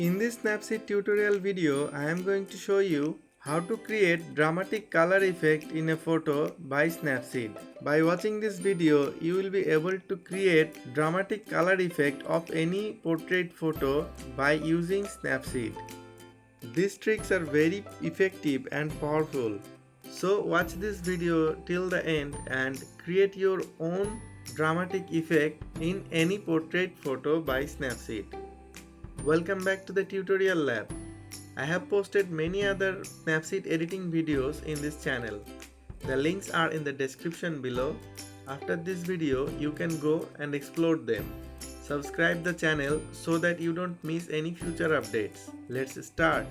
In this Snapseed tutorial video, I am going to show you how to create dramatic color effect in a photo by Snapseed. By watching this video, you will be able to create dramatic color effect of any portrait photo by using Snapseed. These tricks are very effective and powerful. So watch this video till the end and create your own dramatic effect in any portrait photo by Snapseed. Welcome back to the tutorial lab. I have posted many other Snapseed editing videos in this channel. The links are in the description below. After this video, you can go and explore them. Subscribe the channel so that you don't miss any future updates. Let's start.